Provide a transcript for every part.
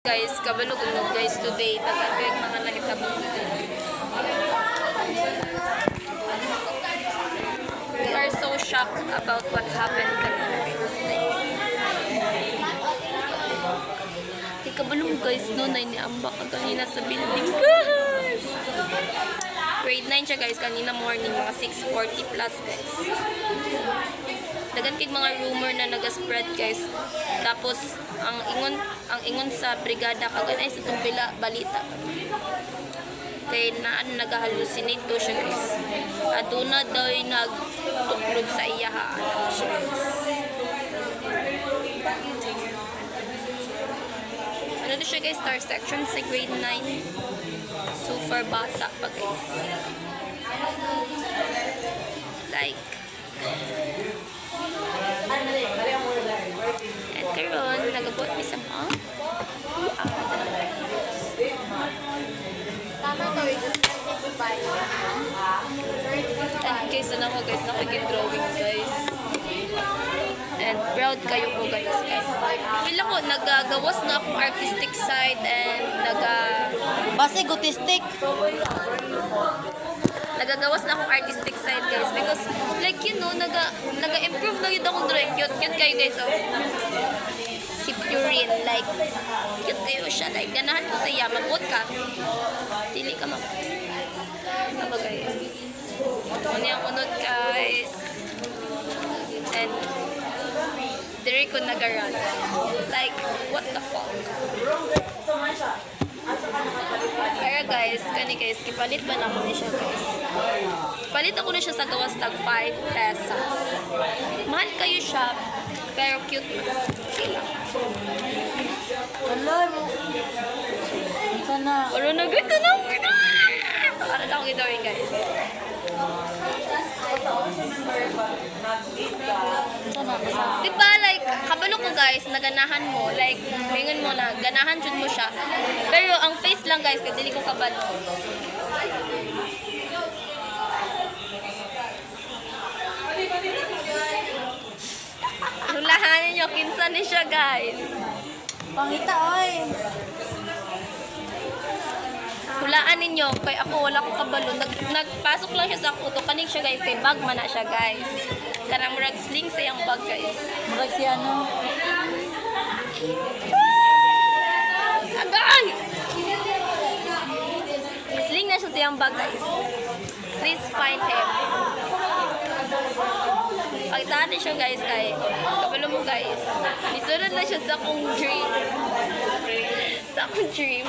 Guys, kabalo kunog guys today. Tagapag mga nahitabong today. We are so shocked about what happened kanina. Kabalo guys, no, na iniambak ka kanina sa building guys. Grade 9 siya guys, kanina morning, mga 6:40 plus guys. Dagan kay mga rumor na naga-spread guys. Tapos ang ingon sa brigada kaganay sa tumbila balita. Kay nagahalusinate to siya guys. Aduna daw nagtuklog sa iyaha siya guys. Ano to siya guys, star section sa grade 9. Super bata pa guys. Like at karon nagabot mi sa mga Tama to, and guys, ano ko guys, nakagin-drawing guys. And proud kayo po guys. Feel ako, nagagawas na akong artistic side and Base gutistic. nagagawas na akong artistic side guys because like you know naga-improve na yun akong drawing. Cute kayo guys, oh. Si Purine, like cute kayo siya, like ganahan ko sa iya, mag-vote ka, dili ka ano guys, ano yung unod guys, and diri ko nagaran, like what the fuck. Pero guys, kani guys, kipalit ba na ako ni siya guys. Palit ako na siya sa gawas tag 5 pesos. Mahal kayo siya, pero cute na. Okay lang. Wala mo. Ito na. Pero naganda lang. Para lang ito rin guys. Ito na. Basta. Diba like, kabalo ko guys, naganahan mo. Like, mingon mo na, ganahan jud mo siya. Pero ang face lang guys, kasi dili ko kabalo. Hulahanin nyo, kinsa ni siya guys. Pangita, oy. Hulaan ninyo, kay ako wala ko kabalo. Nagpasok lang siya sa kuto. Kaning siya guys, kay bag man na siya guys. Kanang murag sling sa yung bag guys. Murag si ano. Agan! Sling na siya sa yung bag guys. Please find him. Pagtaan siya guys kay kabalo mo guys. Isunod na siya sa akong dream. Sa akong dream.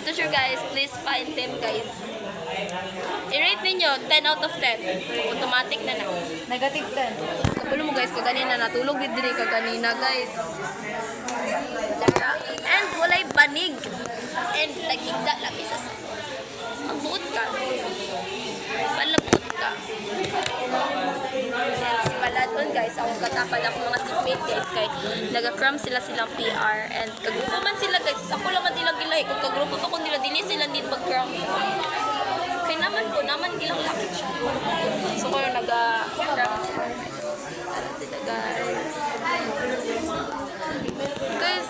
Ito siya guys, please find him guys. I-rate ninyo 10 out of 10. Automatic na na. Negative 10. Kabalo mo guys, kaganina natulog diri kaganina guys. And walay banig. And nagigda lang isa sa magbuot ka. Palabot ka. And si Paladon guys, akong katapad ako mga teammate guys kay naga-cram silang PR and kagrupo man sila guys. Ako lang man ilang gilay. Kung kagrupo pa ko nila, dili sila din mag-cram. Kaya naman ilang lakit siya. So kung naga-cram sila guys. Guys,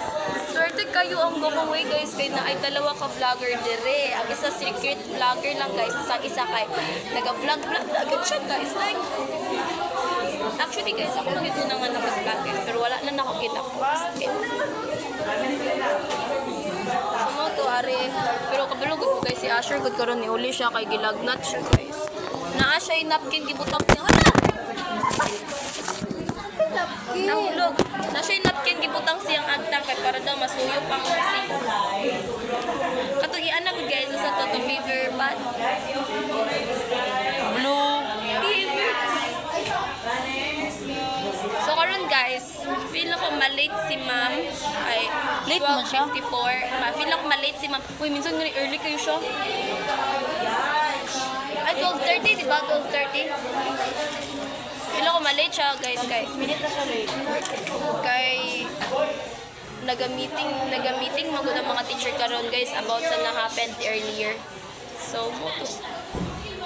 swerte kayo ang giveaway guys kay na ay dalawa ka vlogger dire. Ang isa secret vlogger lang guys, isang isa kay naga-vlog agad siya guys. Like actually guys, ako lang ito na nga nakapag guys, pero wala na nakakita ko. So mo to are, pero kabalo gud guys si Asher gud karon ni uli siya kay gilagnat siya guys. Naa siya napkin gibutang niya. Wala. Nahulog. Na siya napkin gibutang siyang agtang kay para daw masuyo pang sipo. Katugian na gud guys sa Toto Fever bad. Blue. Fever. So karon guys, feel ako malate si ma'am. Ay, Late mo siya? 12:54. Feel ako malate si ma'am. Uy, minsan nga early kayo siya. Ay, 12:30, di ba? 12:30. Feel ako malate siya guys kay Minute na siya late. kay naga-meeting magud ang mga teacher karon guys about sa na happened earlier. So mo to.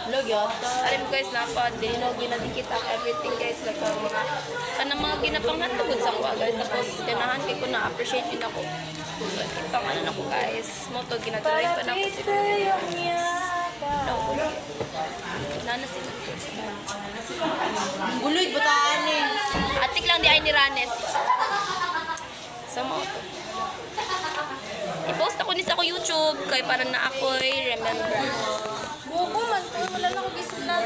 Log yata. Alam mo guys, napadinog, ginadikita ang everything guys. Like, kanang mga ginapanghatugod sa kuha guys. Tapos, ganahan kay ko na-appreciate yun ako. So, ipang ano na ko guys. Moto, ginadrive pa na ako siguro. No. Nana sila. Buloy, bataan eh. Atik lang di ay ni Ranes. Sa moto. I-post ako ni sa ako YouTube. Kaya parang na ako'y remembrance. Buko man to. Wala na ko gisulat.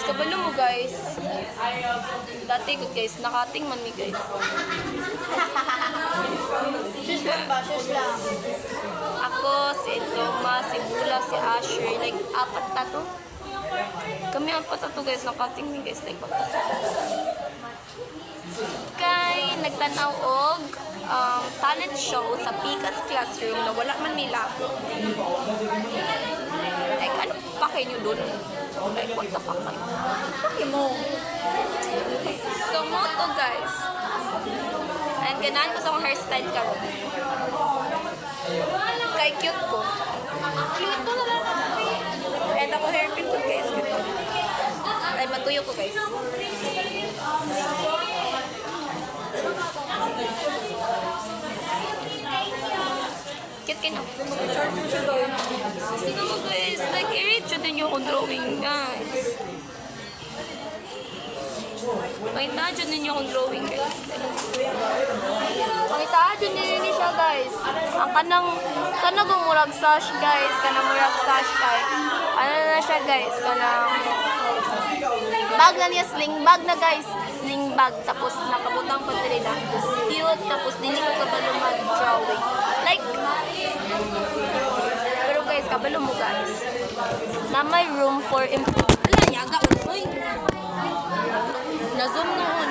Kabalo mo guys. Dati ko guys, nakating man mi guys. Shoes lang ba? Shoes lang. Ako, si Eloma, si Bula, si Asher. Like, apat na to. Kami apat na to guys, nakating mi guys. Like, apat na to. Kay, nagtanaw og talent show sa Pika's Classroom na wala man nila. Like, ano pa kayo nyo dun? Like, what the fuck kayo? Bakit mo? So, moto guys. And ganahan ko sa akong hairstyle karon. Kay cute ko. Cute ko na lang. And ako hairpin ko guys. Cute. Ay, matuyo ko guys. Cute kayo. Sino mo guys? Like, i-reach yun din yung drawing guys. Pangitaan dyan ninyo akong drawing guys. Pangitaan dyan ninyo siya guys. Ang kanang murag sash guys. Kanang murag sash kay. Ano na siya guys. Kanang bag na niya. Sling bag na guys. Sling bag. Tapos nakabutang pa dili na. Cute. Tapos dili ko kabalo mag-drawing. Like, pero guys, kabalo mo guys. Na may room for improvement. Wala, yaga. Uy! Na-zoom noon.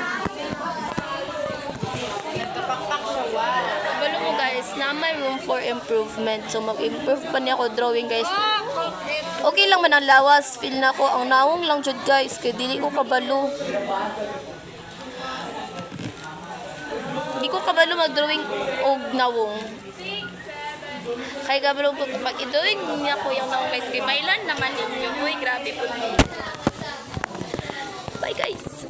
Kapakpak siya, wow. Kabalo mo guys, na may room for improvement. So mag-improve pa niya ako drawing guys. Okay lang man ang lawas. Feel na ko ang nawong lang jud guys. Kaya dili ko kabalo. Di ko kabalo mag-drawing og nawong. Kaya kabalo ko pag i-drawing niya ko yung nawong guys. Kaya bailan naman ninyo. Uy, grabe po. Bye guys.